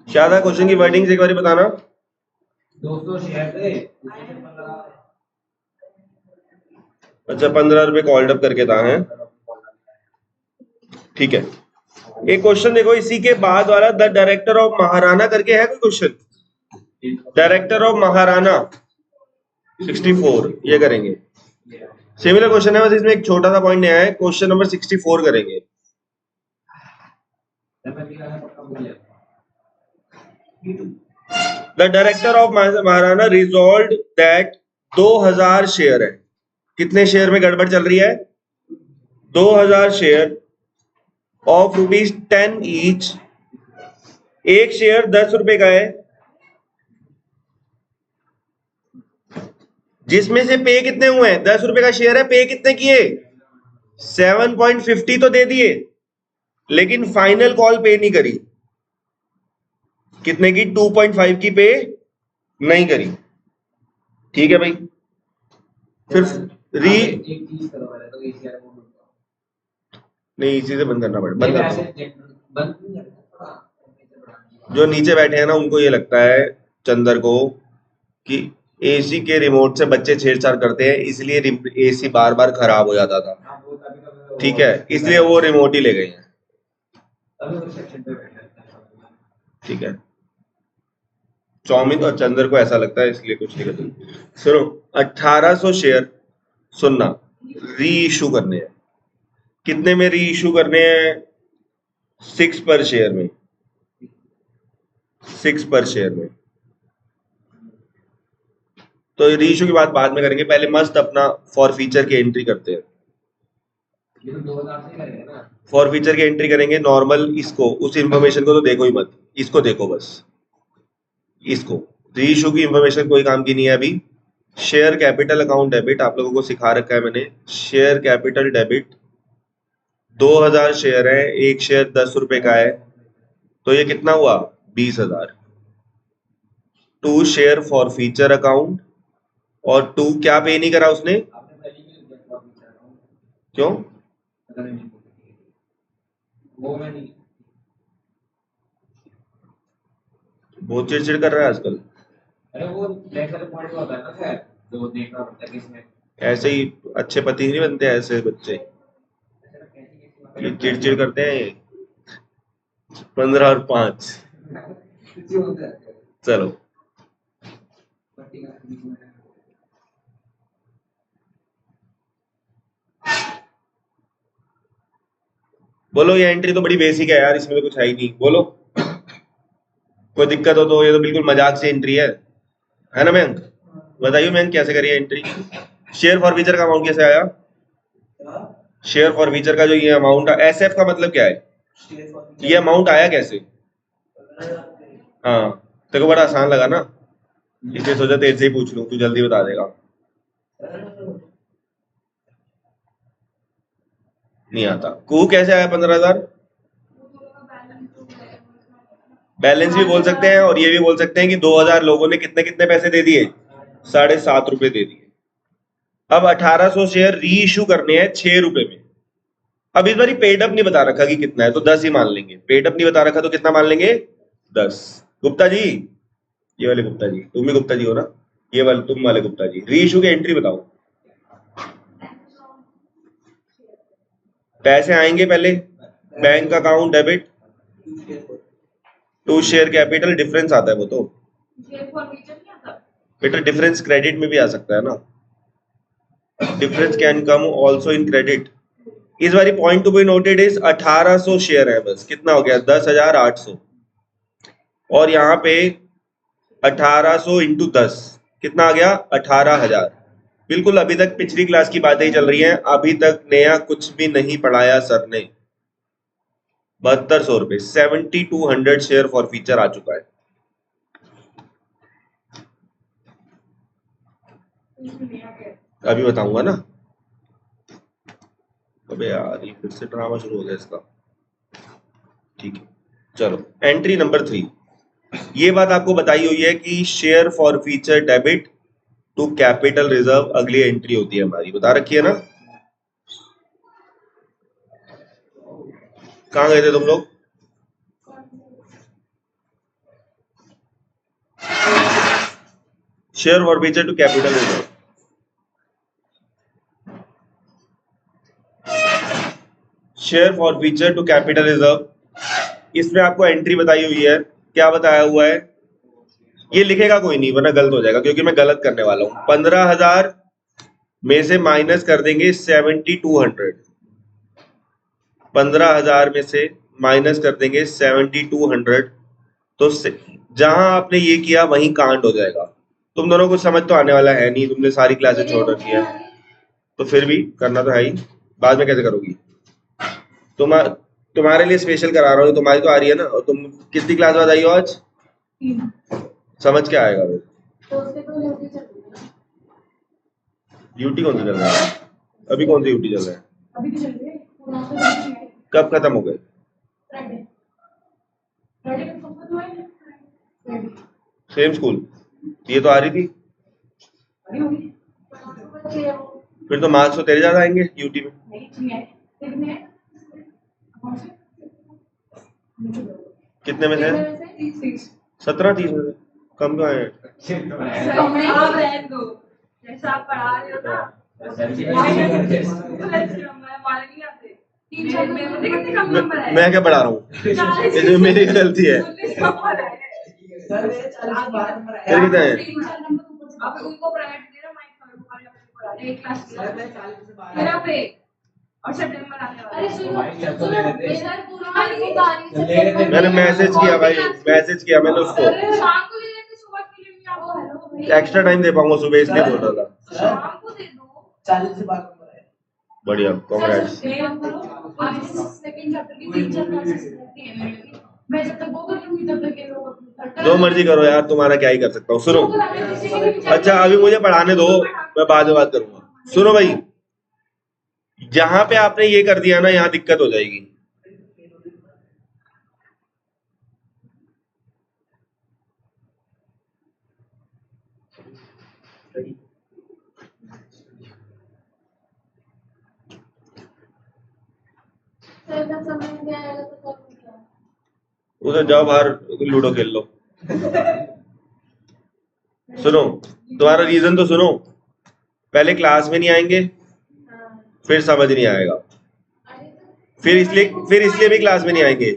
क्या था क्वेश्चन की वर्डिंग एक बार बताना। 200 शेयर थे। अच्छा 15 रुपए कॉल्ड अप करके था है। ठीक है, एक क्वेश्चन देखो इसी के बाद वाला, द डायरेक्टर ऑफ महाराणा करके है कोई क्वेश्चन। डायरेक्टर ऑफ महाराणा 64 ये करेंगे। सिमिलर क्वेश्चन है, बस इसमें एक छोटा सा पॉइंट नया है। क्वेश्चन नंबर 64 करेंगे। The director of Maharana resolve that 2000 share है। कितने शेयर में गड़बड़ चल रही है? 2000 शेयर ऑफ ₹10 ईच। एक शेयर 10 रुपए का है, जिसमें से पे कितने हुए हैं? 10 रुपए का शेयर है, पे कितने किए? 7.50 तो दे दिए, लेकिन फाइनल कॉल पे नहीं करी। कितने की? 2.5 की पे नहीं करी। ठीक है भाई, फिर री नहीं, इसी से बंद करना पड़ेगा। जो नीचे बैठे हैं ना, उनको ये लगता है चंदर को कि एसी के रिमोट से बच्चे छेड़छाड़ करते हैं, इसलिए एसी बार बार खराब हो जाता था। ठीक है, इसलिए वो रिमोट ही ले गए हैं। ठीक है, चौमिन और चंदर को ऐसा लगता है, इसलिए कुछ नहीं करते। सुनो, 1800 शेयर सुनना री इशू करने हैं। कितने में री इशू करने हैं? 6 पर शेयर में। 6 पर शेयर में। तो री इशू की बात बाद में करेंगे, पहले मस्त अपना फॉर फीचर की एंट्री करते हैं। फॉर फीचर की एंट्री करेंगे नॉर्मल। इसको, उस इंफॉर्मेशन को तो देखो ही मत, इसको देखो बस। इसको री इशू की इंफॉर्मेशन कोई काम की नहीं है अभी। शेयर कैपिटल अकाउंट डेबिट आप लोगों को सिखा रखा है मैंने। शेयर कैपिटल डेबिट 2000 शेयर है, एक शेयर 10 रुपए का है, तो ये कितना हुआ? 20,000। To share forfeiture account, और टू क्या पे नहीं करा उसने? क्यों? बहुत चिड़चिड़ कर रहा है आजकल। अरे वो पॉइंट होता है ना सर, जो देखना पड़ता है किसमें। ऐसे ही अच्छे पति नहीं बनते ऐसे बच्चे, ये चिड़चिड़ करते हैं। 15 और 5 चलो। बोलो, ये एंट्री तो बड़ी बेसिक है यार, इसमें तो कुछ है ही नहीं। बोलो, कोई दिक्कत हो तो? ये तो बिल्कुल मजाक से एंट्री है ना मयंक? बताइए मयंक, कैसे करिए एंट्री? शेयर फॉर फीचर का अमाउंट कैसे आया? शेयर फॉर फीचर का जो ये अमाउंट, एसएफ का मतलब क्या है? ये अमाउंट आया कैसे? हाँ, तेरे को बड़ा आसान लगा ना, इसलिए सोचा तेरे से ही पूछ लूं, तू जल्दी बता देगा। नहीं आता। कू कैसे आया 15,000? बैलेंस भी बोल सकते हैं, और ये भी बोल सकते हैं कि 2000 लोगों ने कितने कितने पैसे दे दिए? 7.5 रुपए दे दिए। अब 1800 शेयर री इशू करने हैं 6 रुपए में। अब इस बार पेड अप नहीं बता रखा कि कितना है, तो 10 ही मान लेंगे। पेड अप नहीं बता रखा तो कितना मान लेंगे? 10। गुप्ता जी, ये वाले गुप्ता जी, तुम भी गुप्ता जी हो ना? ये वाले तुम वाले गुप्ता जी, री इशू की एंट्री बताओ। पैसे आएंगे पहले, bank account debit, to share capital, difference आता है वो तो बेटा, डिफरेंस क्रेडिट में भी आ सकता है ना। Difference can come also in credit. इस बारी point to be noted is 1800 share है बस। कितना हो गया? 10,800। और यहाँ पे 1800 इंटू 10 कितना आ गया? 18,000। बिल्कुल अभी तक पिछली क्लास की बातें ही चल रही हैं, अभी तक नया कुछ भी नहीं पढ़ाया सर ने। 7200 रुपए, 7200 शेयर फॉर फीचर आ चुका है। अभी बताऊंगा ना। अबे यार, ये फिर से ड्रामा शुरू हो गया इसका। ठीक है, चलो एंट्री नंबर 3। ये बात आपको बताई हुई है कि share forfeiture debit to capital reserve अगली एंट्री होती है हमारी, बता रखी है ना। कहां गए थे तुम लोग? Share forfeiture to capital reserve, share forfeiture to capital reserve, इसमें आपको एंट्री बताई हुई है, क्या बताया हुआ है, ये लिखेगा कोई नहीं वरना गलत हो जाएगा, क्योंकि मैं गलत करने वाला हूं। 15,000 में से माइनस कर देंगे 7200, 15,000 में से माइनस कर देंगे 7200, तो जहां आपने ये किया वहीं कांड हो जाएगा। तुम दोनों को समझ तो आने वाला है नहीं, तुमने सारी क्लासेस छोड़ रखी है, तो फिर भी करना तो है ही, बाद में कैसे करोगी। तुम्हारे लिए स्पेशल करा रहा हूँ, तुम्हारी तो आ रही है ना, और तुम कितनी क्लास बाद आई हो आज, समझ क्या आएगा फिर। ड्यूटी कौन सी चल रहा है अभी, कौन सी ड्यूटी चल रहा है, अभी तो चल रही है, कब खत्म हो गए, सेम स्कूल, ये तो आ रही थी, फिर तो मार्क्स तो तेरे ज्यादा आएंगे ड्यूटी में। कितने में थे, 17-30 में से कम क्यों आए। मैं क्या पढ़ा रहा हूँ, इसमें मेरी गलती है। फिर कितने हैं, मैंने मैसेज किया भाई, मैसेज किया मैंने उसको, एक्स्ट्रा टाइम दे पाऊंगा सुबह इसलिए बोल रहा था। बढ़िया, कांग्रेट्स। जो मर्जी करो यार, तुम्हारा क्या ही कर सकता हूँ। सुनो, अच्छा अभी मुझे पढ़ाने दो, मैं बाद में बात करूंगा। सुनो भाई, जहां पे आपने ये कर दिया ना, यहाँ दिक्कत हो जाएगी। उधर जाओ बाहर लूडो खेल लो। सुनो, तुम्हारा रीजन तो सुनो, पहले क्लास में नहीं आएंगे, फिर समझ नहीं आएगा, फिर इसलिए भी क्लास में नहीं आएंगे।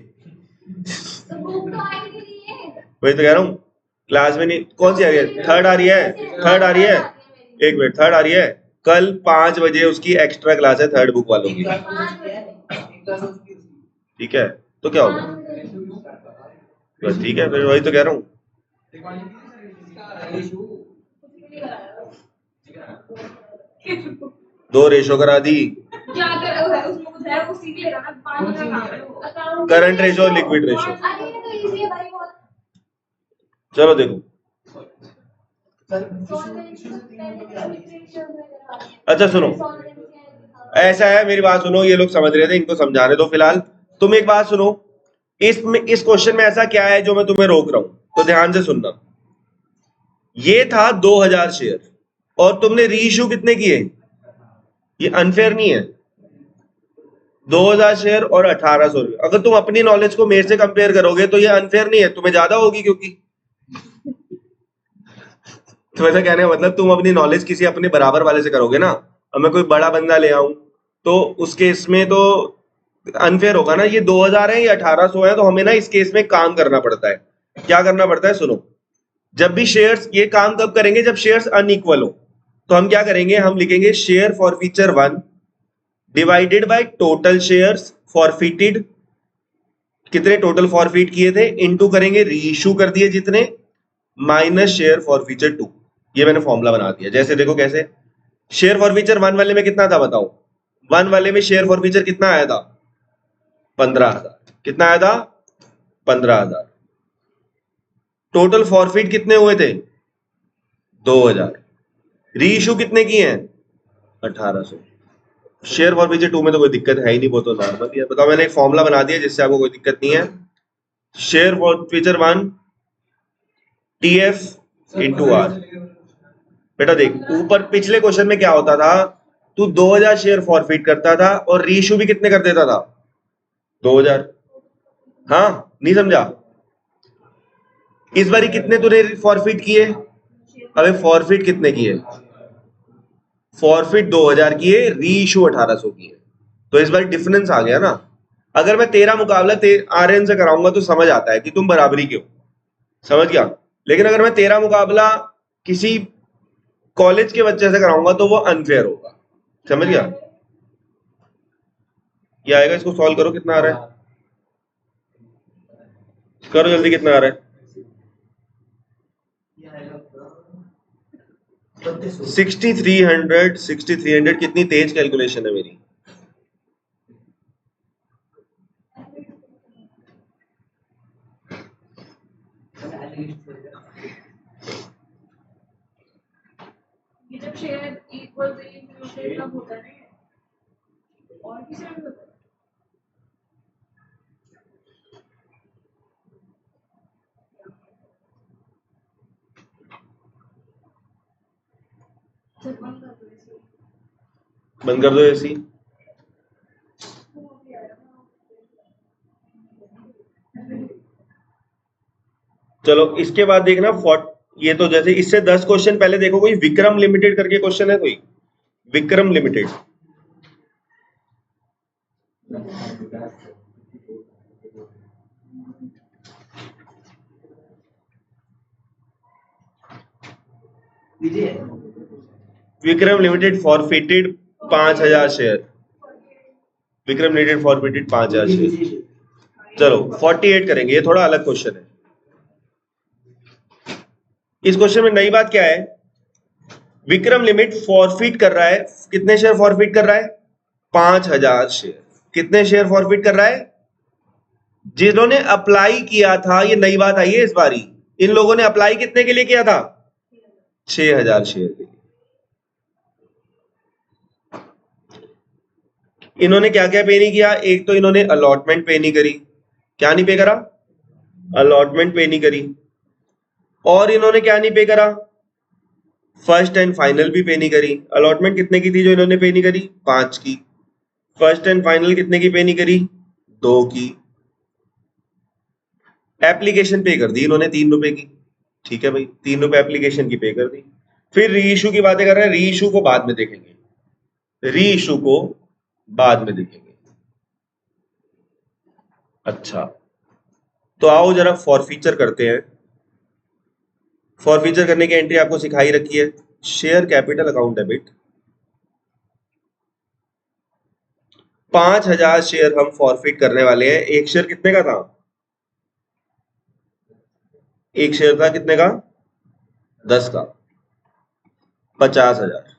वही तो कह रहा हूँ, क्लास में नहीं, कौन सी आ रही है, थर्ड आ रही है, थर्ड आ रही है, एक मिनट, थर्ड आ रही है, कल 5 बजे उसकी एक्स्ट्रा क्लास है थर्ड बुक वालों की, ठीक है, तो क्या होगा, बस ठीक है, फिर वही तो कह रहा हूँ। दो रेशो करा दी, करंट रेशो और लिक्विड रेशो। चलो देखो, अच्छा सुनो, ऐसा है, मेरी बात सुनो, ये लोग समझ रहे थे, इनको समझाने दो फिलहाल। तुम एक बात सुनो, इस क्वेश्चन में ऐसा क्या है जो मैं तुम्हें रोक रहा हूं, तो ध्यान से सुनना। ये था 2000 शेयर और तुमने रीइश्यू कितने किए, ये अनफेयर नहीं है, 2000 शेयर और 1800 रुपये। अगर तुम अपनी नॉलेज को मेरे से कंपेयर करोगे तो ये अनफेयर नहीं है, तुम्हें ज्यादा होगी, क्योंकि तो ऐसा कहने का मतलब, तुम अपनी नॉलेज किसी अपने बराबर वाले से करोगे ना, अब मैं कोई बड़ा बंदा ले आऊं तो उस केस में तो अनफेयर होगा ना। ये 2000 है, ये 1800 है, तो हमें ना इस केस में काम करना पड़ता है। क्या करना पड़ता है, सुनो, जब भी शेयर्स, ये काम कब करेंगे, जब शेयर्स अनइक्वल हो, तो हम क्या करेंगे, हम लिखेंगे share forfeiture 1 divided by total shares forfeited, कितने टोटल फॉरफिट किए थे, इनटू करेंगे रीइश्यू कर दिए जितने, माइनस शेयर फॉरफीचर 2। ये मैंने फॉर्मूला बना दिया। जैसे देखो कैसे, शेयर फॉरफीचर 1 वाले में कितना था बताओ, 1 वाले में शेयर फॉरफीचर कितना आया था, 15,000। कितना आया था, 15,000। टोटल फॉरफिट कितने हुए थे, 2000। रीइश्यू कितने किए हैं, 1800। शेयर फॉरफीचर 2 में तो कोई दिक्कत है ही नहीं, वो तो नॉर्मल है। बताओ, मैंने एक फॉर्मूला बना दिया जिससे आपको कोई दिक्कत नहीं है। Share forfeiture 1 TF into R. बेटा देख, ऊपर पिछले क्वेश्चन में क्या होता था, तू 2000 शेयर फॉरफिट करता था और रीइश्यू भी कितने कर देता था, 2000। हाँ, नहीं समझा, इस बारी कितने तूने फॉरफिट किए, अबे फॉरफिट कितने की है? फॉरफिट 2000 की है, री इशू 1800 की है। तो इस बार डिफरेंस आ गया ना। अगर मैं तेरा मुकाबला आर्यन से कराऊंगा तो समझ आता है कि तुम बराबरी के हो, समझ गया। लेकिन अगर मैं तेरा मुकाबला किसी कॉलेज के बच्चे से कराऊंगा तो वो अनफेयर होगा, समझ गया। ये आएगा, इसको सॉल्व करो, कितना आ रहा है? करो जल्दी, कितना आ रहा है? 6300। 6300 कितनी तेज कैलकुलेशन है मेरी। ये जब शेयर इक्वल तब होता है और किसी में भी होता है। चल बंद कर दो इसे। बंद कर दो ऐसी। चलो इसके बाद देखना ये तो जैसे इससे 10 क्वेश्चन पहले देखो, कोई विक्रम लिमिटेड करके क्वेश्चन है, कोई Vikram limited. Vikram limited forfeited 5000 share. Vikram limited forfeited 5000 share. चलो 48 करेंगे, ये थोड़ा अलग क्वेश्चन है। इस क्वेश्चन में नई बात क्या है? विक्रम लिमिट फॉरफिट कर रहा है, कितने शेयर फॉरफिट कर रहा है? 5000 शेयर। कितने शेयर फॉरफिट कर रहा है? जिन्होंने अप्लाई किया था, ये नई बात आई है इस बारी, इन लोगों ने अप्लाई कितने के लिए किया था? 6000 शेयर के लिए। इन्होंने क्या क्या पे नहीं किया? एक तो इन्होंने अलॉटमेंट पे नहीं करी। क्या नहीं पे करा? अलॉटमेंट पे नहीं करी। और इन्होंने क्या नहीं पे करा? फर्स्ट एंड फाइनल भी पे नहीं करी। अलॉटमेंट कितने की थी जो इन्होंने पे नहीं करी? 5 की। फर्स्ट एंड फाइनल कितने की पे नहीं करी? 2 की। एप्लीकेशन पे कर दी इन्होंने 3 रुपए की। ठीक है भाई, 3 रुपए एप्लीकेशन की पे कर दी। फिर री इशू की बातें कर रहे हैं, री इशू को बाद में देखेंगे, री इशू को बाद में देखेंगे। अच्छा, तो आओ जरा फॉरफीचर करते हैं। फॉरफीचर करने की एंट्री आपको सिखाई रखी है। Share capital account debit, 5000 share हम फॉरफिट करने वाले हैं। एक शेयर कितने का था? एक शेयर था कितने का? 10 का। 50,000।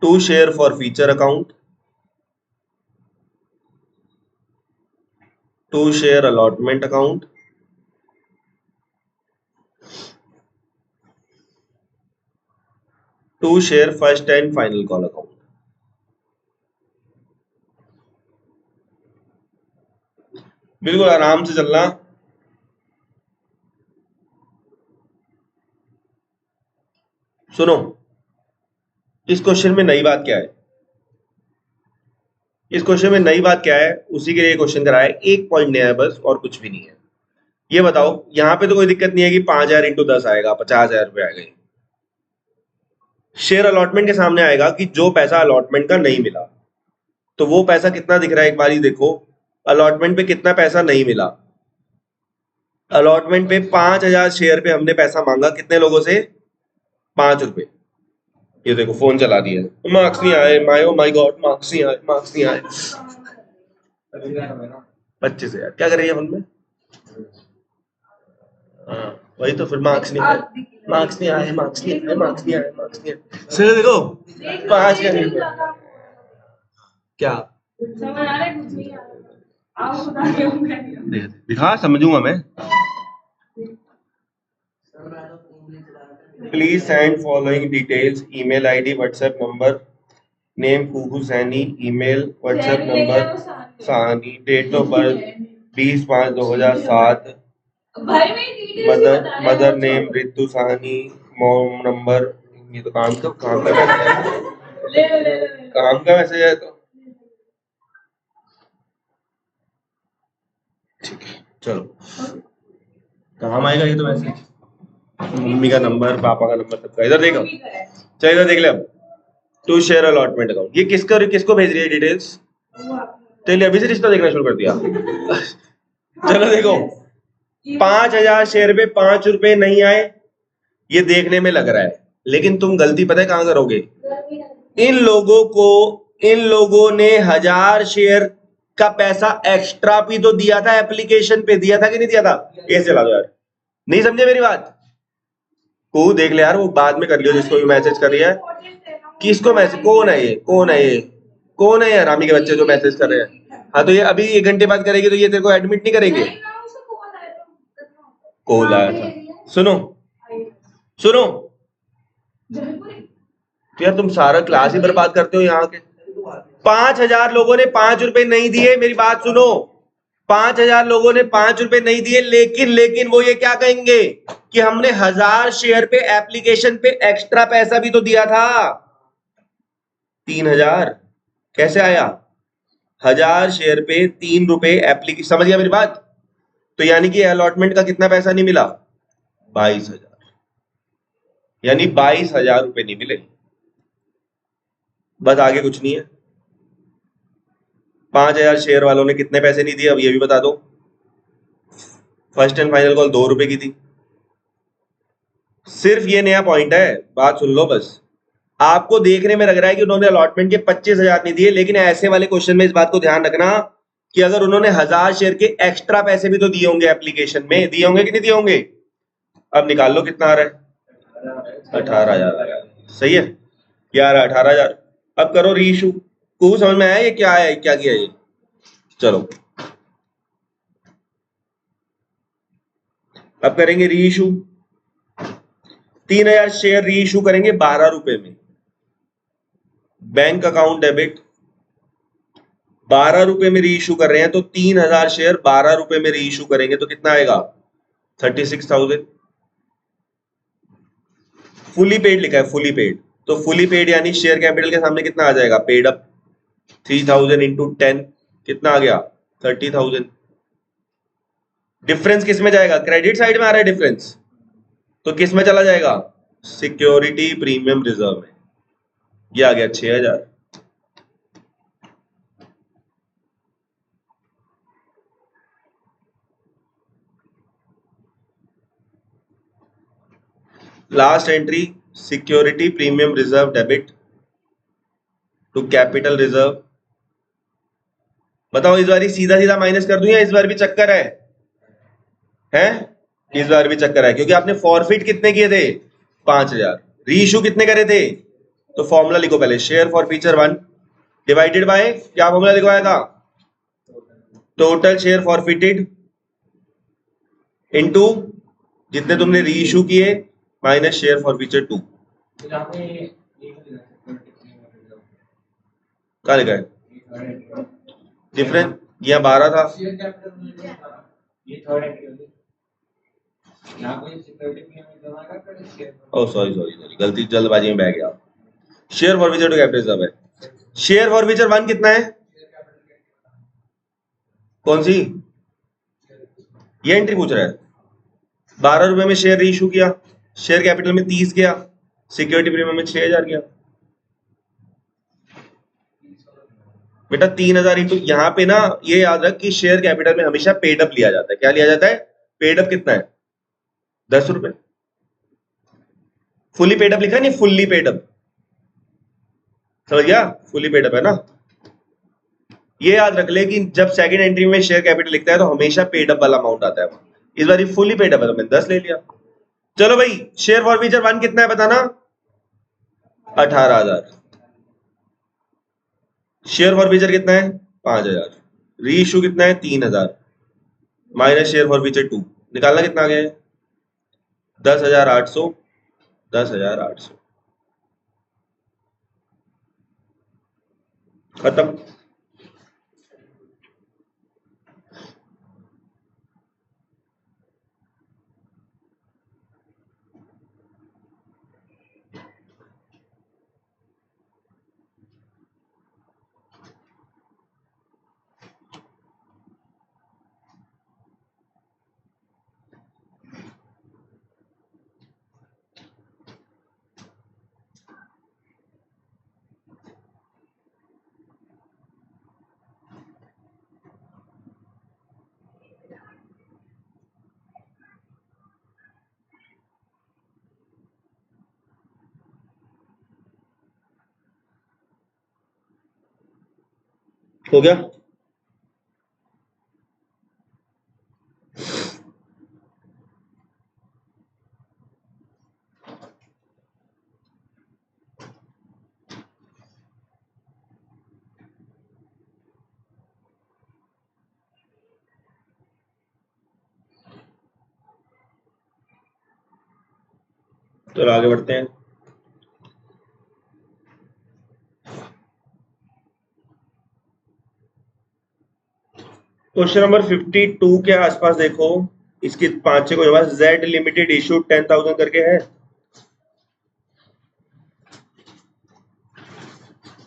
2 share forfeiture account, 2 share allotment account, 2 share first and final call account. बिल्कुल आराम से चलना। सुनो, इस क्वेश्चन में नई बात क्या है? इस क्वेश्चन में नई बात क्या है, उसी के लिए क्वेश्चन कराया है। एक पॉइंट नया है बस, और कुछ भी नहीं है। ये बताओ, यहां पे तो कोई दिक्कत नहीं है कि 5000 इंटू 10 आएगा, 50,000 रुपए आएगा। शेयर अलॉटमेंट के सामने आएगा कि जो पैसा अलॉटमेंट का नहीं मिला, तो वो पैसा कितना दिख रहा है एक बार ही देखो। अलॉटमेंट पे कितना पैसा नहीं मिला? अलॉटमेंट पे 5000 शेयर पे हमने पैसा मांगा, कितने लोगों से? 5 रुपए। ये देखो फोन चला दिया, मार्क्स नहीं आए, my oh my God, marks नहीं आए, मार्क्स नहीं आए। 25,000 क्या करेंगे अपन में? हाँ वही तो, फिर मार्क्स नहीं आए, मार्क्स नहीं आए, मार्क्स नहीं आए, मार्क्स नहीं आए, मार्क्स नहीं आए। सर देखो 5 का नहीं क्या समझ आ रहा है, कुछ नहीं आ रहा। आप बता रहे होंगे। दिखा, समझूंगा मैं। Please send following details, email ID, WhatsApp number, name फूफू Saini, email, WhatsApp number Sahani, date of birth 20/5/2007, भाई मैं डिटेल्स ही बता रहा हूँ। मदर नेम रितु साहनी, मोम नंबर। ये तो काम का मैसेज है, ले काम का मैसेज है। तो ठीक है, चलो काम आएगा ये तो मैसेज। मम्मी का नंबर, पापा का नंबर, सबका। इधर देखो, चल इधर देख ले अब। टू शेयर अलॉटमेंट अकाउंट, ये किसको भेज रही है डिटेल्स? तेरे अभी से रिश्ता देखना शुरू कर दिया। चलो देखो, 5,000 शेयर पे 5 रुपए नहीं आए, ये देखने में लग रहा है, लेकिन तुम गलती पता है कहां करोगे? इन लोगों ने 1,000 शेयर का पैसा एक्स्ट्रा भी तो दिया था, एप्लीकेशन पे दिया था कि नहीं दिया था? ये चला दो यार, नहीं समझे मेरी बात को? देख ले यार, वो बाद में कर लियो, जिसको भी मैसेज कर रही है। किसको मैसेज? कौन है ये? कौन है ये हरामी के बच्चे जो मैसेज कर रहे हैं? हाँ तो ये अभी 1 घंटे बाद करेगी तो ये तेरे को एडमिट नहीं करेंगे? कॉल आया था, सुनो तो यार तुम सारा क्लास ही बर्बाद करते हो यहाँ के। 5,000 लोगों ने 5 रुपए नहीं दिए, मेरी बात सुनो। 5,000 लोगों ने 5 रुपए नहीं दिए, लेकिन वो ये क्या कहेंगे कि हमने 1,000 शेयर पे एप्लीकेशन पे एक्स्ट्रा पैसा भी तो दिया था। 3,000 कैसे आया? 1,000 शेयर पे 3 रुपए एप्लीकेशन, समझ गया मेरी बात? तो यानी कि अलॉटमेंट का कितना पैसा नहीं मिला? 22,000, यानी 22,000 रुपए नहीं मिले, बस आगे कुछ नहीं है। 5,000 शेयर वालों ने कितने पैसे नहीं दिए, अब ये भी बता दो। फर्स्ट एंड फाइनल कॉल 2 रुपए की थी। सिर्फ ये नया पॉइंट है, बात सुन लो बस। आपको देखने में लग रहा है कि उन्होंने अलॉटमेंट के 25,000 नहीं दिए, लेकिन ऐसे वाले क्वेश्चन में इस बात को ध्यान रखना कि अगर उन्होंने 1,000 शेयर के एक्स्ट्रा पैसे भी तो दिए होंगे, एप्लीकेशन में दिए होंगे कि नहीं दिए होंगे? अब निकाल लो कितना आ रहा है? 18,000। सही है यार, 18,000। अब करो री इशू। को समझ में आया ये क्या है, क्या किया ये? चलो अब करेंगे री इशू। 3,000 शेयर री इशू करेंगे 12 रुपए में। बैंक अकाउंट डेबिट, 12 रुपए में री इशू कर रहे हैं, तो 3,000 शेयर 12 रुपए में री इशू करेंगे तो कितना आएगा? 36,000। फुली पेड लिखा है, फुली पेड, तो फुली पेड यानी शेयर कैपिटल के सामने कितना आ जाएगा? पेड अप 3,000 इंटू 10 कितना आ गया? 30,000। डिफरेंस किस में जाएगा? क्रेडिट साइड में आ रहा है डिफरेंस, तो किस में चला जाएगा? सिक्योरिटी प्रीमियम रिजर्व में। ये आ गया 6,000। Last entry security premium reserve debit to capital reserve. बताओ इस बार सीधा सीधा माइनस कर दूं या इस बार भी चक्कर है? हैं? इस बार भी चक्कर है, क्योंकि आपने फॉरफिट कितने किए थे? 5,000। री इशू कितने करे थे? तो फॉर्मूला लिखो पहले, share forfeiture 1 divided by, क्या फॉर्मूला लिखवाया था? टोटल शेयर फॉरफिटेड इनटू जितने तुमने री इशू किए माइनस शेयर फॉर फीचर 2। क्या लिखा है डिफरेंस? यहाँ 12 था। ओ सॉरी सॉरी सॉरी, गलती जल्दबाजी में बह गया। Share forfeiture to capital reserve है। शेयर फॉर फीचर 1 कितना है? कौन सी? ये एंट्री पूछ रहा है। 12 रुपए में शेयर रीइशू किया, शेयर कैपिटल में 30 गया, सिक्योरिटी प्रीमियम में 6,000 गया। बेटा 3,000 इंटू, यहाँ पे ना ये याद रख कि शेयर कैपिटल में हमेशा पेड अप लिया जाता है। क्या लिया जाता है? पेड अप कितना है? 10 रुपए। फुली पेड अप लिखा है नहीं, फुल्ली पेड अप, समझ गया? फुली पेड अप है ना। ये याद रख ले कि जब सेकंड एंट्री में शेयर कैपिटल लिखता है तो हमेशा पेड अप वाला अमाउंट आता है। इस बार ये फुली पेड अप है तो मैंने 10 ले लिया। चलो भाई, शेयर फॉर फीचर 1 कितना है बताना? 18,000। शेयर फॉर फीचर कितना है? 5,000। री इशू कितना है? 3,000 माइनस शेयर फॉर फीचर 2, निकालना कितना आ गया है? 10,800। 10,800 खत्म। हो गया? तो आगे बढ़ते हैं। क्वेश्चन नंबर 52 के आसपास देखो, इसकी 5-6 को जवाब। जेड लिमिटेड इशू 10,000 करके है।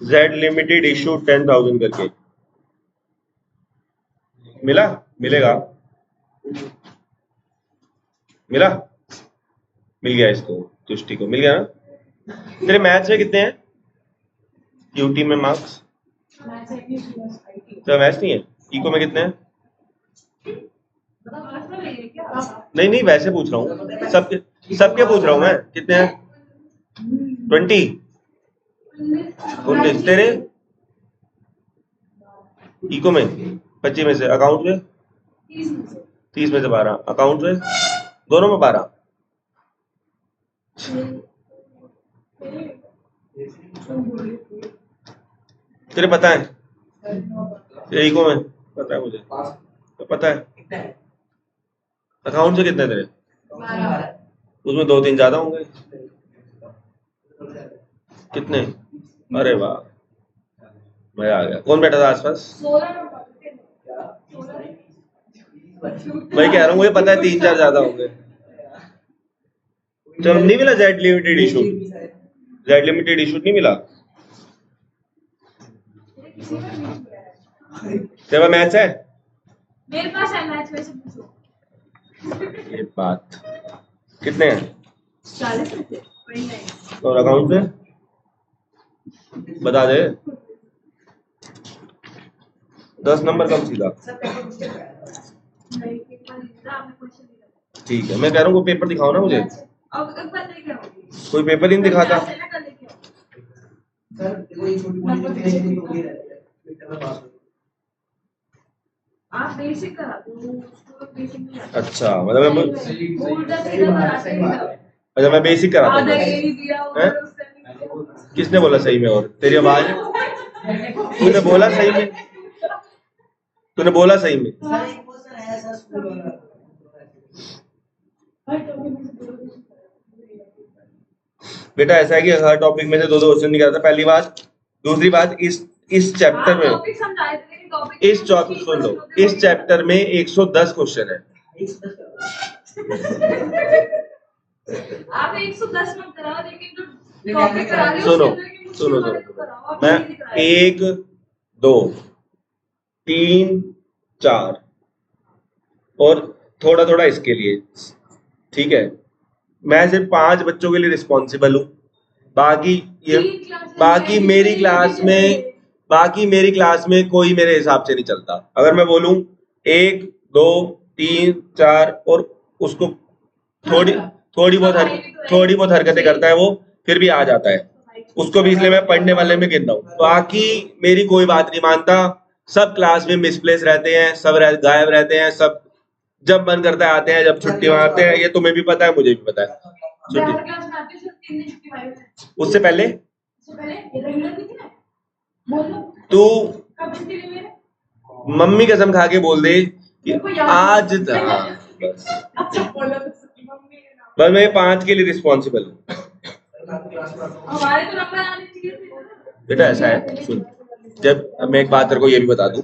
जेड लिमिटेड इशू 10,000 करके मिला? मिलेगा? मिला? मिल गया इसको, तुष्टि को मिल गया ना? तेरे मैथ्स में कितने हैं यूटी में मार्क्स? तो मैथ्स नहीं है। इको में कितने हैं? नहीं नहीं, वैसे पूछ रहा हूँ, सबके पूछ रहा हूँ मैं, कितने हैं? 20? 19? तेरे इको में 25 में से, अकाउंट में 30 में से 12, अकाउंट में दोनों में 12। तेरे पता है? तेरे इको में पता है मुझे, तो पता है। अकाउंट से कितने तेरे? उसमें 2-3 ज्यादा होंगे। कितने? अरे वाह, मजा आ गया। कौन बैठा था आसपास? मैं कह रहा हूँ मुझे पता है 3-4 ज्यादा होंगे। जब नहीं मिला Z limited issue? Z limited issue नहीं मिला? तेरे पास मैथ्स है? मेरे पास है मैथ्स में से पूछो। ये बात। कितने हैं? 40 में से 29। और अकाउंट में बता दे। 10 नंबर कम सीधा। ठीक है, मैं कह रहा हूँ कोई पेपर दिखाओ ना मुझे। कोई पेपर ही नहीं दिखाता। आप बेसिक करा दो, बेसिक नहीं आता। अच्छा, मतलब अच्छा मैं बेसिक कराता हूँ। किसने बोला सही में? और तेरी आवाज, तूने बोला सही में? तूने बोला सही में? बेटा ऐसा है कि हर टॉपिक में से 2-2 क्वेश्चन नहीं कराता, पहली बात। दूसरी बात, इस चैप्टर में, इस टॉपिक सुन लो, इस चैप्टर में 110 क्वेश्चन है। आप 110 मत कराओ, लेकिन जो टॉपिक करा रहे हो सुनो उसके सुनो अंदर की सुनो, कराओ। मैं 1 2 3 4 और थोड़ा थोड़ा इसके लिए, ठीक है। मैं सिर्फ 5 बच्चों के लिए रिस्पॉन्सिबल हूँ। बाकी ये बाकी मेरी क्लास में कोई मेरे हिसाब से नहीं चलता। अगर मैं बोलूं 1 2 3 4 और उसको थोड़ी बहुत हरकतें करता है वो, फिर भी आ जाता है उसको भी, इसलिए मैं पढ़ने वाले में गिन रहा हूँ। बाकी मेरी कोई बात नहीं मानता। सब क्लास में मिसप्लेस रहते हैं, सब गायब रहते हैं, सब जब मन करता है आते हैं, जब छुट्टी मारते हैं। ये तुम्हें भी पता है, मुझे भी पता है। उससे पहले तू मम्मी कसम खा के बोल दे कि आज बस मैं 5 के लिए रिस्पॉन्सिबल हूँ। बेटा ऐसा है, सुन, जब मैं एक बात तेरे को ये भी बता दूं,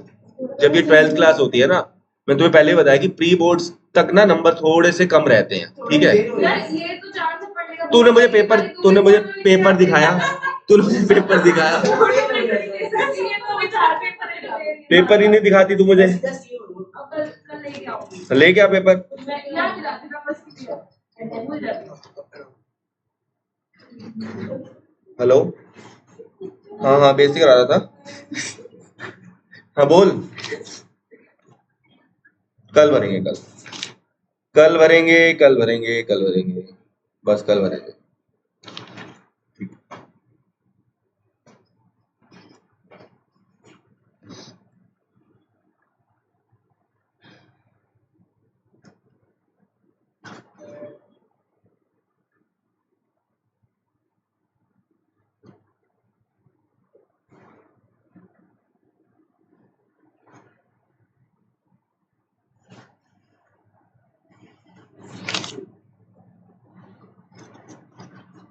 जब ये 12th क्लास होती है ना, मैं तुम्हें पहले बताया कि प्री बोर्ड्स तक ना नंबर थोड़े से कम रहते हैं, ठीक है। तूने मुझे पेपर दिखाया, पेपर ही नहीं दिखाती तू मुझे। ले क्या पेपर? हेलो, हाँ हाँ बेसिक करा रहा था। हाँ बोल। कल भरेंगे, कल भरेंगे, बस कल भरेंगे।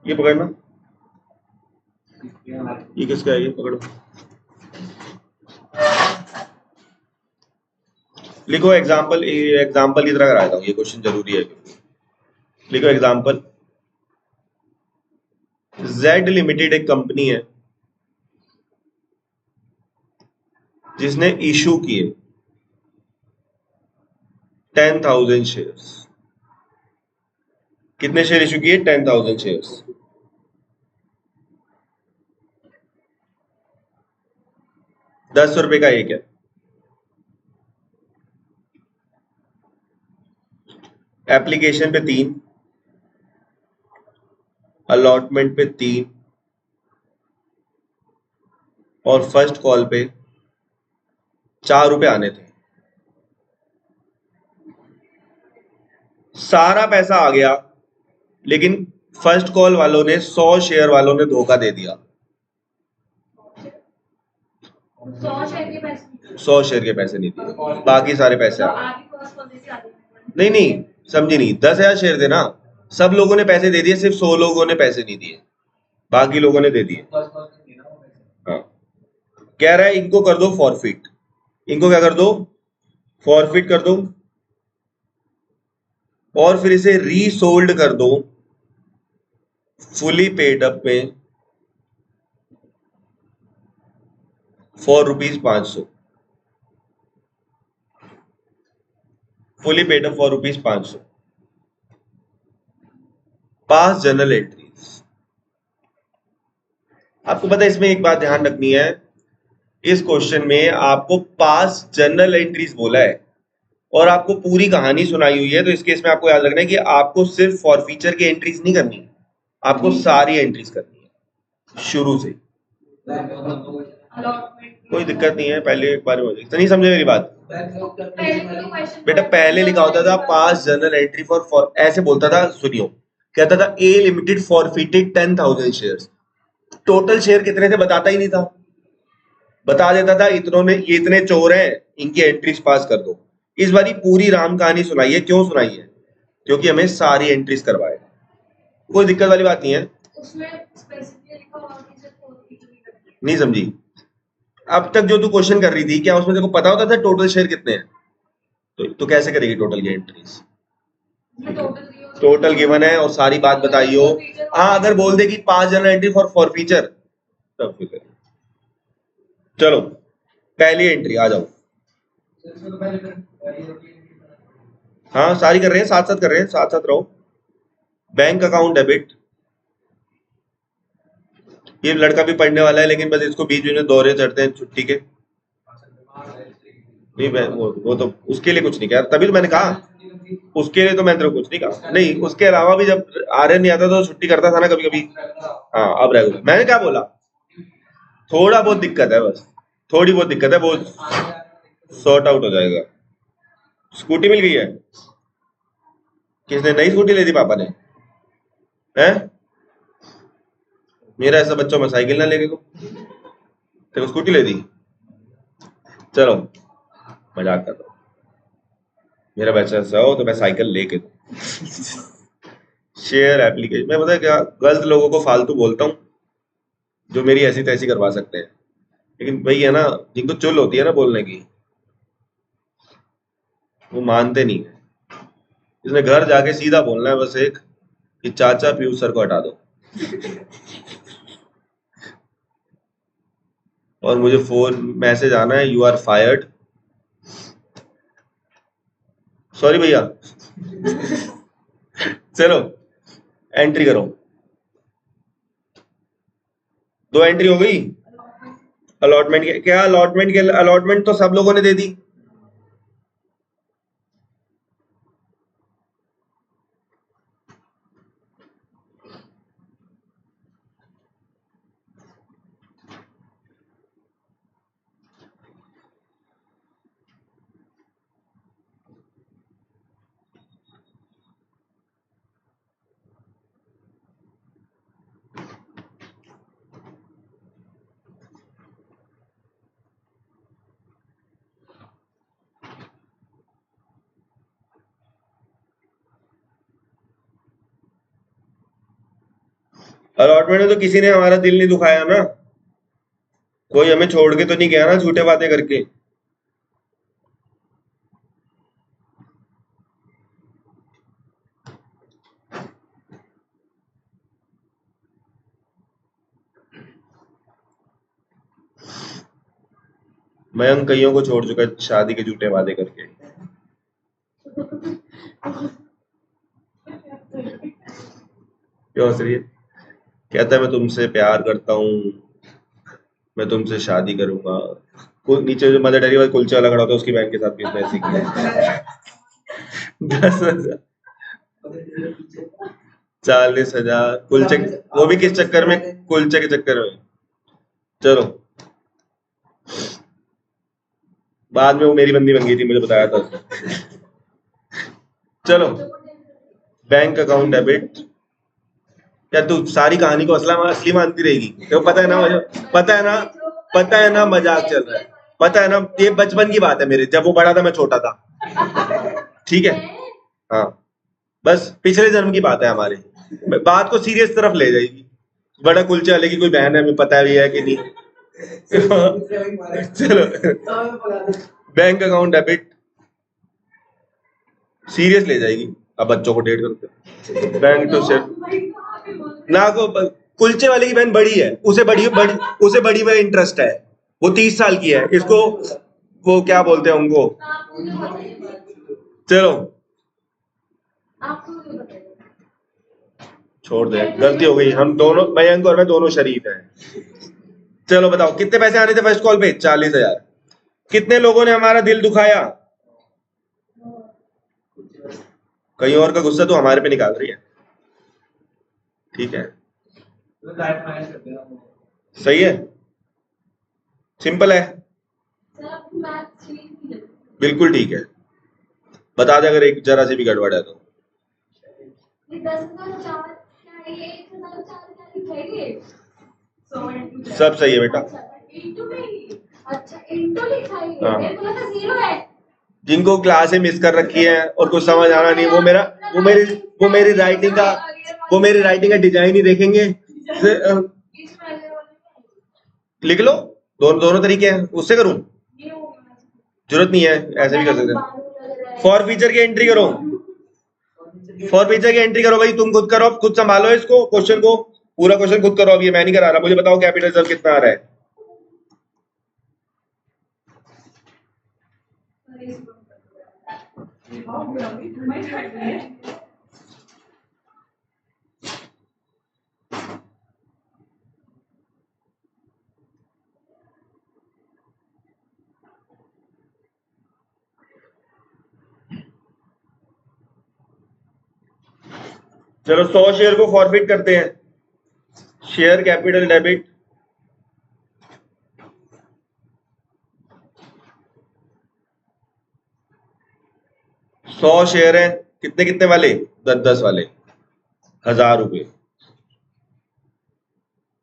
ये पकड़ना, इसके हमारे ये किसका है, ये पकड़ो। लिखो एग्जाम्पल, एग्जाम्पल की तरह कराता हूँ, ये क्वेश्चन जरूरी है। लिखो एग्जाम्पल, जेड लिमिटेड एक कंपनी है जिसने इशू किए 10,000 शेयर्स। कितने शेयर इशू किए? 10,000 शेयर्स। ₹10 का एक है। एप्लीकेशन पे 3, अलॉटमेंट पे 3 और फर्स्ट कॉल पे ₹4 आने थे। सारा पैसा आ गया, लेकिन फर्स्ट कॉल वालों ने 100 शेयर वालों ने धोखा दे दिया। 100 शेयर के पैसे 100 शेयर के पैसे नहीं दिए, बाकी सारे पैसे तो आ गए। आधी कॉस्ट कौन सी थी, आधी नहीं नहीं, समझी नहीं। 10,000 शेयर थे ना, सब लोगों ने पैसे दे दिए, सिर्फ 100 लोगों ने पैसे नहीं दिए, बाकी लोगों ने दे दिए। फर्स्ट कॉल में ना वो पैसे। हाँ, कह रहा है इनको कर दो फॉरफिट। इनको क्या कर दो? फॉरफिट कर दो, और फिर इसे रीसोल्ड कर दो फुली पेड अप में for ₹500। Fully paid up for ₹500। Pass journal entries. आपको पता है इसमें एक बात ध्यान रखनी है, इस क्वेश्चन में आपको पास जर्नल एंट्रीज बोला है और आपको पूरी कहानी सुनाई हुई है, तो इस केस में आपको याद रखना है कि आपको सिर्फ फॉरफीचर की एंट्रीज नहीं करनी, आपको सारी एंट्रीज करनी है शुरू से। अलॉटमेंट कोई दिक्कत नहीं है, पहले एक बार तो नहीं समझे मेरी बात? पहले तो क्वेश्चन बेटा पहले लिखा होता था पास जर्नल एंट्री फॉर, ऐसे बोलता था, सुनियो, कहता था A limited forfeited 10,000 shares. Total share कितने थे बताता ही नहीं था, बता देता था इतनों में ये इतने चोर हैं, इनकी एंट्रीज पास कर दो। इस बारी पूरी राम कहानी सुनाई है। क्यों सुनाई है? क्योंकि हमें सारी एंट्रीज करवाए। कोई दिक्कत वाली बात नहीं है। उसमें स्पेसिफिकली लिखा हुआ कि सिर्फ फॉरफिट नहीं करनी है। नहीं समझी? अब तक जो तू क्वेश्चन कर रही थी, क्या उसमें तेको पता होता था टोटल शेयर कितने हैं? तो कैसे करेगी टोटल की एंट्रीज? उसमें टोटल टोटल गिवन है और सारी बात बताई हो। हाँ, अगर बोल दे कि 5 जर्नल एंट्री फॉर फीचर, तब फिर करें। चलो पहली एंट्री आ जाओ। इसमें तो पहले फिर हाँ सारी कर रहे हैं, साथ साथ कर रहे हैं, साथ साथ रहो। बैंक अकाउंट डेबिट, ये लड़का भी पढ़ने वाला है, लेकिन बस इसको बीच बीच में दौरे चढ़ते हैं छुट्टी के। नहीं वो तो उसके लिए कुछ नहीं कहा, तभी तो मैंने कहा उसके लिए तो मैंने तेरे को कुछ नहीं कहा। नहीं, उसके अलावा भी जब आर्यन नहीं आता तो छुट्टी करता था ना कभी कभी। हाँ अब रेगुलर। मैंने क्या बोला? थोड़ा बहुत दिक्कत है, बस थोड़ी बहुत दिक्कत है, वो सॉर्ट आउट हो जाएगा। स्कूटी मिल गई है? किसने नई स्कूटी ले दी? पापा ने? हैं? मेरा ऐसा बच्चों में साइकिल ना लेके को, तेरे को स्कूटी ले दी? चलो मजाक कर रहा हूँ, मेरा बच्चा ऐसा हो तो मैं साइकिल लेके दूं। शेयर एप्लीकेशन, मैं पता है क्या गलत लोगों को फालतू बोलता हूँ, जो मेरी ऐसी तैसी करवा सकते हैं, लेकिन वही है ना, जिनको चुल होती है ना बोलने की, वो मानते नहीं है। इसने घर जाके सीधा बोलना है बस एक, कि चाचा पीयूष सर को हटा दो, और मुझे फोन मैसेज आना है, यू आर फायर्ड। सॉरी भैया। चलो एंट्री करो। 2 एंट्री हो गई। अलॉटमेंट के क्या? अलॉटमेंट तो सब लोगों ने दे दी। अलॉटमेंट में तो किसी ने हमारा दिल नहीं दुखाया ना, कोई हमें छोड़ के तो नहीं गया ना झूठे बातें करके। मयंक कईयों को छोड़ चुका है शादी के झूठे वादे करके। क्यों हंस रही है? कहता है मैं तुमसे प्यार करता हूँ, मैं तुमसे शादी करूंगा। नीचे जो मदर डेयरी वाला कुलचे वाला खड़ा होता है उसकी बहन के साथ भी इसने ऐसे किया। 10,000 40,000 कुलचे, वो भी किस चक्कर में? कुलचे के चक्कर में। चलो बाद में वो मेरी बंदी बन गई थी, मुझे बताया था उसने। चलो बैंक अकाउंट डेबिट। या तू सारी कहानी को असली मानती रहेगी? तो पता है ना मुझे, पता है ना मजाक चल रहा है, पता है ना ये बचपन की बात है मेरे, जब वो बड़ा था मैं छोटा था। ठीक है हाँ, बस पिछले जन्म की बात है हमारी, बात को सीरियस तरफ ले जाएगी। बड़ा कुलचे वाले की कोई बहन है, हमें पता भी है कि नहीं। चलो बैंक अकाउंट डेबिट सीरियस ले जाएगी। अब बच्चों को डेट करते बैंक टू सेट ना को कुलचे वाले की बहन बड़ी है, उसे बड़ी में इंटरेस्ट है, वो 30 साल की है, इसको वो क्या बोलते हैं उनको। चलो छोड़ दे, गलती हो गई, हम दोनों मयंक और मैं दोनों शरीफ हैं। चलो बताओ कितने पैसे आने थे फर्स्ट कॉल पे? 40,000। कितने लोगों ने हमारा दिल दुखाया? कहीं और का गुस्सा तो हमारे पे निकाल रही है। ठीक है सही है, सिंपल है, बिल्कुल ठीक है। बता दे अगर एक जरा से भी गड़बड़ है तो। सब सही है बेटा। हाँ। जिनको क्लासें मिस कर रखी है और कुछ समझ आना नहीं, वो मेरी राइटिंग का डिजाइन ही देखेंगे। लिख लो, दोनों तरीके हैं, उससे करूं? जरूरत नहीं है, ऐसे भी कर सकते हैं। फॉर फीचर की एंट्री करो, फॉर फीचर की एंट्री करो भाई, तुम खुद करो, खुद संभालो इसको, क्वेश्चन को, पूरा क्वेश्चन खुद करो। अब ये मैं नहीं करा रहा। मुझे बताओ कैपिटल रिजर्व कितना आ रहा है? चलो 100 शेयर को फॉरफिट करते हैं। शेयर कैपिटल डेबिट, सौ शेयर है, कितने कितने वाले? 10-10 वाले, 1,000 रुपए।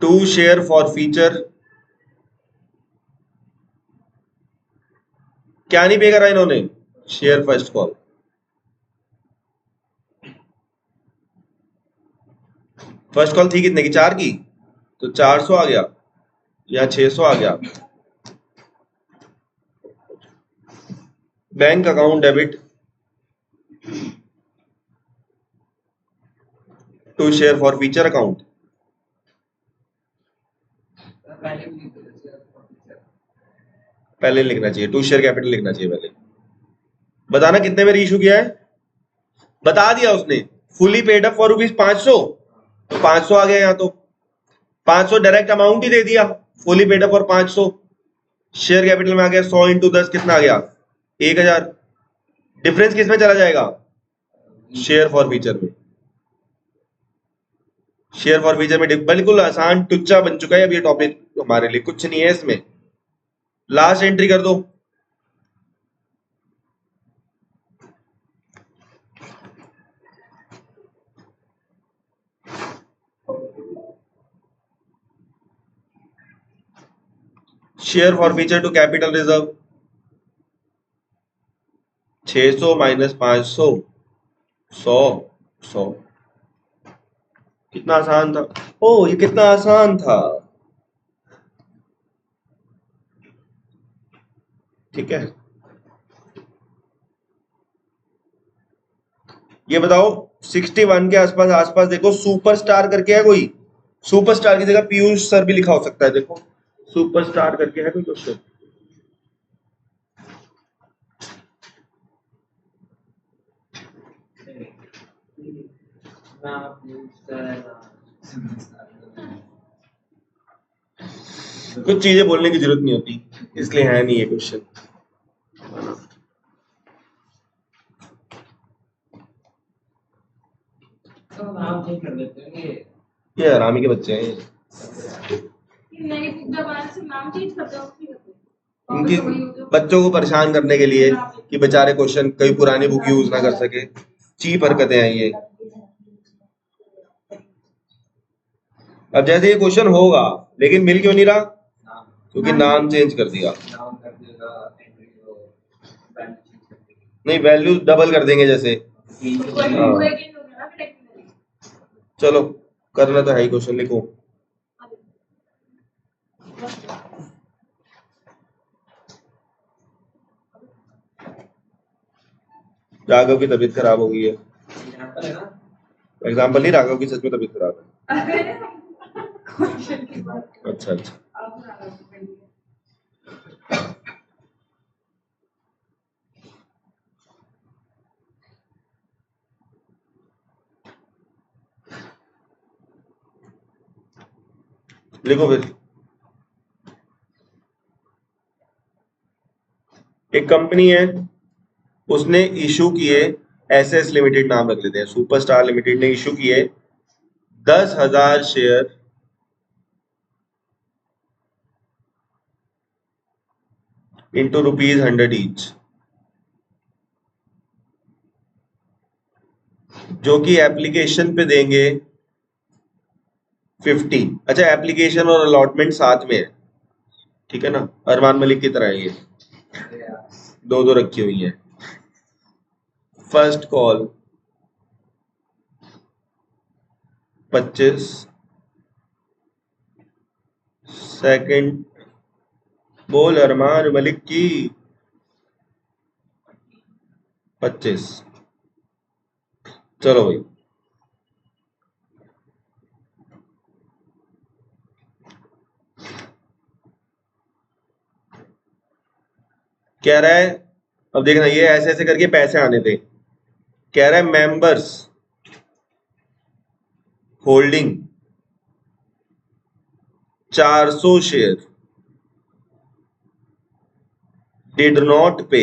2 शेयर फॉर फीचर, क्या नहीं पे करा इन्होंने? Share first call. First call थी कितने की? 4 की, तो 400 आ गया, या 600 आ गया। Bank account debit, 2 share forfeiture account. पहले लिखना चाहिए, 2 शेयर कैपिटल लिखना चाहिए पहले। बताना कितने में इशू किया है? बता दिया उसने, फुली पेड अप फॉर ₹500, तो 500 आ गया यहाँ तो। 500 डायरेक्ट अमाउंट ही दे दिया, fully paid up for 500। Share capital में आ गया 100 × 10 कितना आ गया? 1,000। डिफरेंस किस में चला जाएगा? शेयर फॉर फीचर में। शेयर फॉर फीचर में बिल्कुल आसान टुच्चा बन चुका है अब ये टॉपिक हमारे लिए, कुछ नहीं है इसमें। लास्ट एंट्री कर दो। Share forfeiture to capital reserve, 600 - 500, 100, 100। कितना आसान था। ओ ये कितना आसान था। ठीक है, ये बताओ 61 के आसपास आसपास देखो सुपरस्टार करके है कोई। सुपरस्टार की जगह पीयूष सर भी लिखा हो सकता है। देखो सुपरस्टार करके है कोई क्वेश्चन। ना पूछता कुछ चीजें बोलने की जरूरत नहीं होती, इसलिए है नहीं ये क्वेश्चन। तो नाम चेंज कर देते हैं ये हरामी के बच्चे हैं ये। नहीं, दोबारा से नाम चेंज करते हो कि इनकी बच्चों को परेशान करने के लिए कि बेचारे क्वेश्चन कई पुरानी बुक यूज ना कर सके। चीप हरकतें हैं ये। अब जैसे ये क्वेश्चन होगा लेकिन मिल क्यों नहीं रहा, नाम क्योंकि नाम चेंज कर दिया। नाम कर देगा एंट्री को वैल्यू चेंज कर देगा। नहीं वैल्यू डबल कर देंगे जैसे। चलो करना तो है ही, क्वेश्चन लिखो। राघव की तबीयत खराब हो गई है। एग्जांपल है ना, एग्जाम्पल नहीं, राघव की सच में तबीयत खराब है। क्वेश्चन की बात अच्छा अच्छा। आप ना करिए। लिखो फिर। एक कंपनी है, उसने इशू किए एसएस लिमिटेड, नाम रख लेते हैं, सुपरस्टार लिमिटेड ने इशू किए 10,000 शेयर इंटू ₹100 ईच, जो कि एप्लीकेशन पे देंगे 50। अच्छा एप्लीकेशन और अलॉटमेंट साथ में है, ठीक है ना, अरमान मलिक की तरह है ये, दो दो रखी हुई है। फर्स्ट कॉल 25, सेकंड बोल अरमान मलिक की 25। चलो भाई कह रहा है, अब देखना ये ऐसे ऐसे करके पैसे आने थे। कह रहा है members holding 400 share did not पे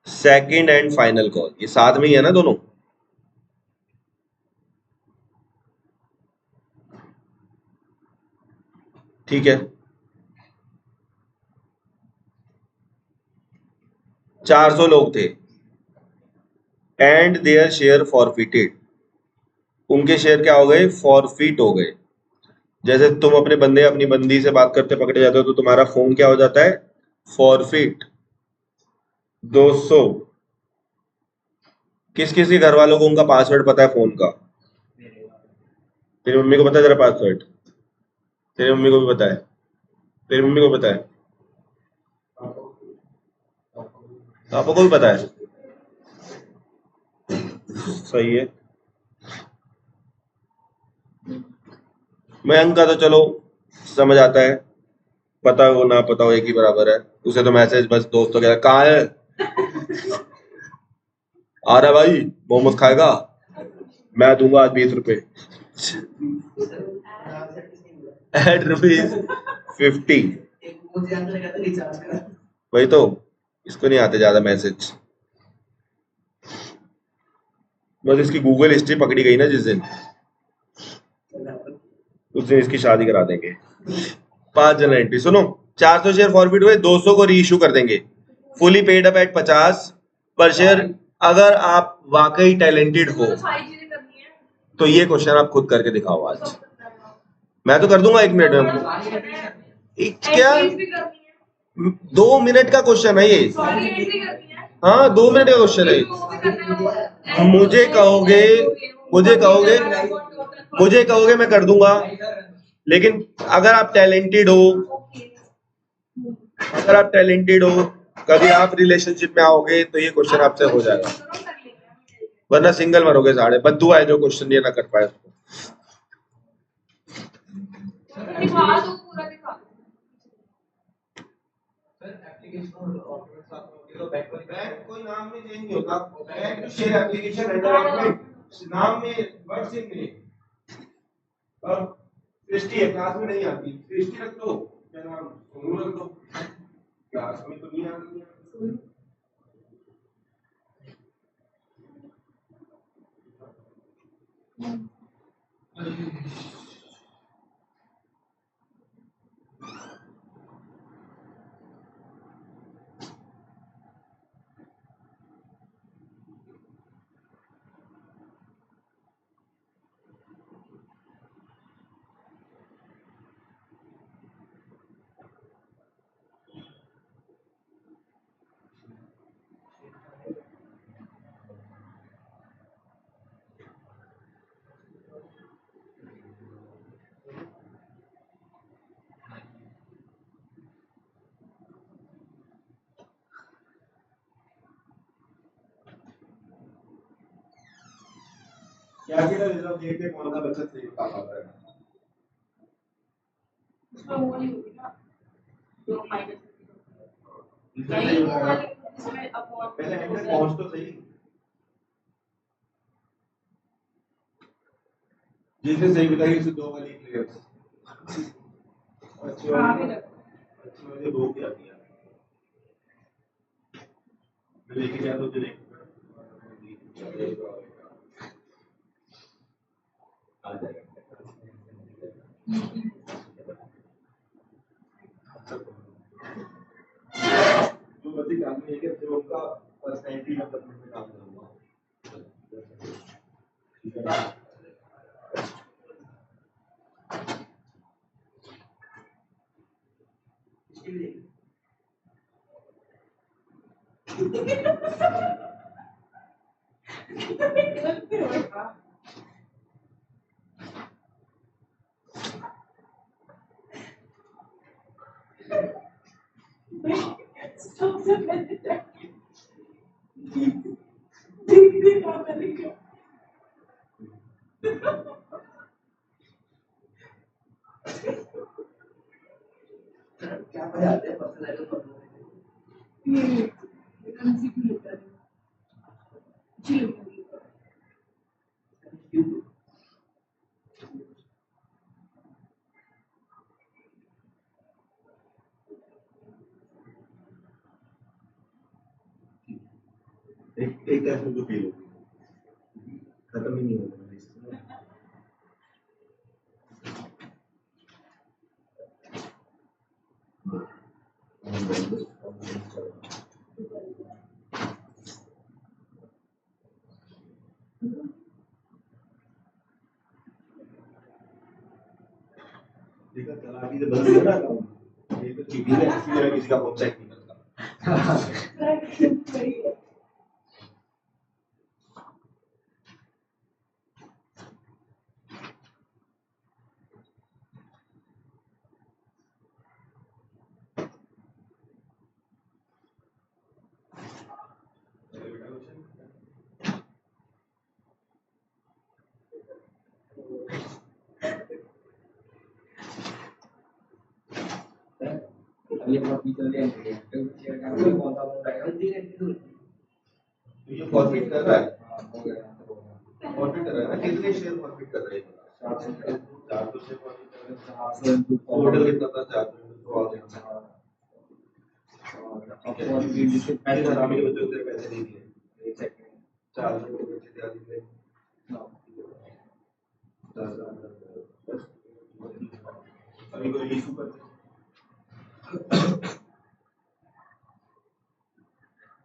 सेकंड एंड फाइनल कॉल। ये साथ में ही है ना दोनों। ठीक है, 400 लोग थे एंड देयर शेयर फॉरफिटेड। उनके शेयर क्या हो गए, फॉरफिट हो गए। जैसे तुम अपने बंदे अपनी बंदी से बात करते पकड़े जाते हो तो तुम्हारा फोन क्या हो जाता है, फॉरफिट। 200 किस किस के घर वालों को उनका पासवर्ड पता है फोन का? तेरी मम्मी को पता है तेरा पासवर्ड? तेरी मम्मी को भी पता है? तेरी मम्मी को पता है? पापा को भी पता है? सही है। मयंक का तो चलो समझ आता है, पता हो ना पता हो एक ही बराबर है। उसे तो मैसेज बस दोस्तों के कहाँ है, आ रहा है भाई, मोमोज खाएगा, मैं दूंगा आज 20 रुपए एट ₹50। वही तो, इसको नहीं आते ज्यादा मैसेज, बस इसकी गूगल हिस्ट्री पकड़ी गई ना जिस दिन, उस दिन इसकी शादी करा देंगे। 5 जनरल एंट्री सुनो, 400 शेयर फॉरवर्ड हुए, 200 को री इशू कर देंगे, फुली पेड अप एट 50 पर शेयर। अगर आप वाकई टैलेंटेड हो तो ये क्वेश्चन आप खुद करके दिखाओ आज। मैं तो कर दूंगा 1 मिनट में। क्या 2 मिनट का क्वेश्चन है ये? हाँ 2 मिनट का क्वेश्चन है। मुझे कहोगे मैं कर दूंगा, लेकिन अगर आप टैलेंटेड हो, कभी आप रिलेशनशिप में आओगे तो ये क्वेश्चन आपसे हो जाएगा, वरना सिंगल मरोगे साढ़े। बद्दुआ है जो क्वेश्चन ये ना कर पाए उसको। कोई नाम में चेंज नहीं होता, back to share application development नाम में वर्ड सेम नहीं। अब सृष्टि है, क्लास में नहीं आती, सृष्टि रख दो, क्या नाम सोनू रख दो, क्लास में तो नहीं आती। क्या रिजर्व डेट पे कौन सा बच्चा सही बता पाता है? उसमें वो नहीं होगी ना, जो माइनस पहले एंटर पहुंच तो सही, जिसने सही बताई उसे 2 वाली प्लेयर्स अच्छी वाली 2 क्या दिया मैं लेके गया तो तुझे आ जाएगा। जो बच्चे काम में है कि उनका पर्सनैलिटी डेवलपमेंट में काम करूंगा। क्या पढ़ाते हैं पर्सनल एक टेस्ट में जो फेल हो खत्म ही नहीं होगा। देखा चलाकी से बंद हुआ ना अकाउंट, ये तो चीटिंग है, इसलिए मैं किसी का फोन चेक नहीं करता। ये बहुत फीचर ले आएंगे तो शेयर करने में कौन सा मोड आएगा तो ये फॉरफिट कर रहा है, हो गया फॉरफिट कर रहा है ना, कितने शेयर फॉरफिट कर रहे हैं? 400 शेयर फॉरफिट कर रहे हैं, 400 टोटल कितना था? 400 और पहले हरामी के बच्चों को तेरे पैसे नहीं दिए, एक सेकंड 400 के बच्चे दिया दिए अभी कोई इशू करते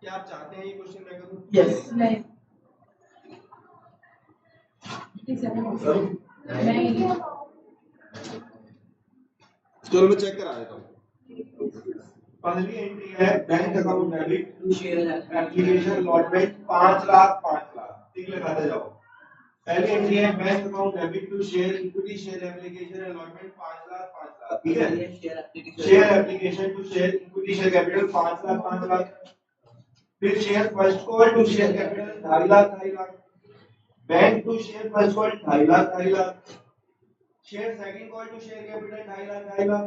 क्या आप चाहते हैं ये क्वेश्चन मैं करूं? यस नहीं चलो मैं चेक करा देता हूँ। पहली एंट्री है bank account debit to share application allotment 5 lakh 5 lakh, ठीक लगाते जाओ। पहली एंट्री है bank account debit to share equity share application allotment 5 lakh 5 lakh, ठीक है। Share application to share equity share capital 5 lakh 5 lakh. फिर share first call to share capital 2.5 lakh 2.5 lakh. Bank to share first call 2.5 lakh 2.5 lakh. Share second call to share capital 2.5 lakh 2.5 lakh.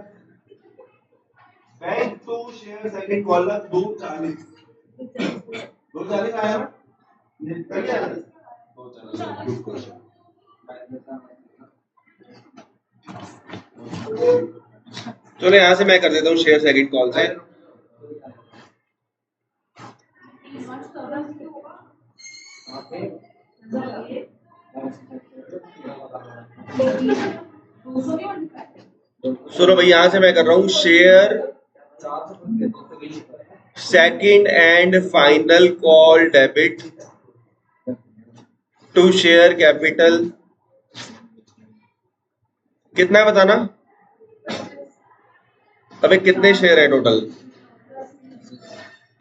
Bank to share second call 240 आया ना, कर लिया ना 240। चलो यहाँ से मैं कर देता हूँ शेयर सेकंड कॉल से। सुनो भाई, यहाँ से मैं कर रहा हूँ share second and final call debit to share capital, कितना है बताना। अबे कितने शेयर है टोटल,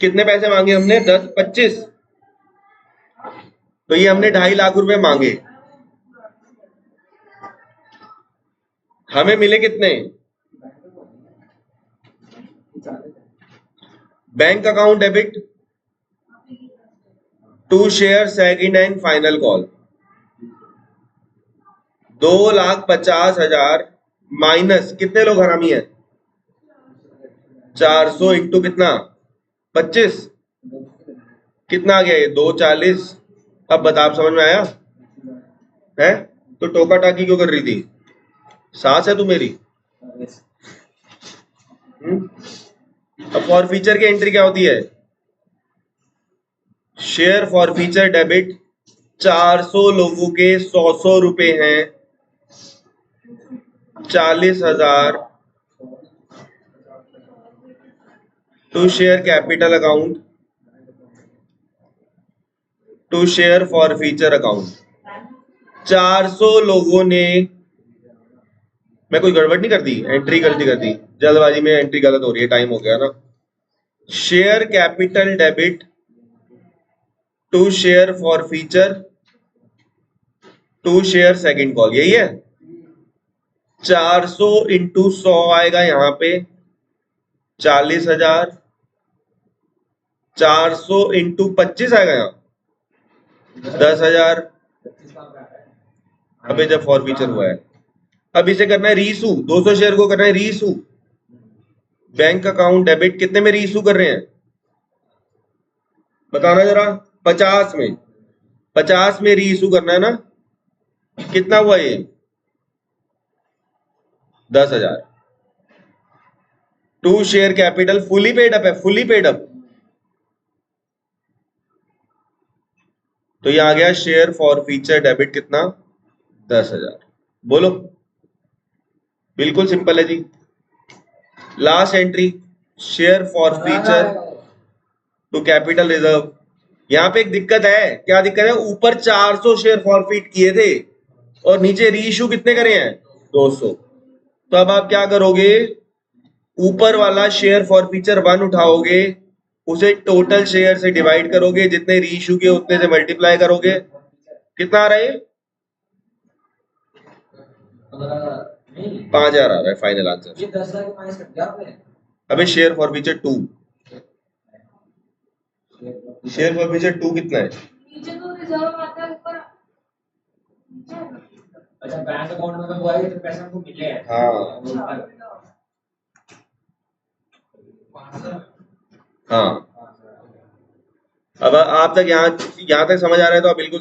कितने पैसे मांगे हमने, 10 25, तो ये हमने 2.5 लाख रुपए मांगे, हमें मिले कितने। Bank account debit to share second and final call 2,50,000 minus, कितने लोग हरामी है, 400 इंटू कितना 25, कितना आ गया ये 240। अब बता, आप समझ में आया है? तो टोका टाकी क्यों कर रही थी, सांस है तू मेरी। अब फॉर फीचर की एंट्री क्या होती है, शेयर फॉर फीचर डेबिट 400 लोगों के 100 रुपए हैं, 40,000 to share capital account to share forfeiture account. 400 लोगों ने, मैं कोई गड़बड़ नहीं कर दी, एंट्री गलती कर दी, जल्दबाजी में एंट्री गलत हो रही है, टाइम हो गया ना। Share capital debit to share forfeiture to share second call, यही है। 400 इंटू 100 आएगा यहाँ पे 40,000, 400 इंटू 25 आएगा यहाँ 10,000। अबे जब फॉर फीचर हुआ है, अब इसे करना है रीइशू, 200 शेयर को करना है रीइशू। बैंक अकाउंट डेबिट कितने में रीइशू कर रहे हैं बताना जरा, 50 में, 50 में रीइशू करना है ना। कितना हुआ ये 10,000 to share capital fully paid up है, फुली पेड अप, तो ये आ गया शेयर फॉर फीचर डेबिट कितना 10,000। बोलो, बिल्कुल सिंपल है जी। Last entry share forfeiture to capital reserve. यहाँ पे एक दिक्कत है, क्या दिक्कत है, ऊपर 400 शेयर फॉरफिट किए थे और नीचे रीइशू कितने करे हैं 200। तो अब आप क्या करोगे, ऊपर वाला शेयर फॉर फीचर 1 उठाओगे, उसे टोटल शेयर से डिवाइड करोगे, जितने रीइशू किए उतने से मल्टीप्लाई करोगे, कितना आ रहा है 5,000 आ रहा है फाइनल आंसर। ये 10,000 के माइनस कर दिया आपने। अबे share for feature 2, share for feature 2 कितना है, नीचे तो रिजर्व आता है, ऊपर अच्छा बैंक अकाउंट में तो हुआ है, तो पैसे हमको मिले हैं। हाँ हाँ। अब आप तक यहाँ तक समझ आ रहा है तो आप बिल्कुल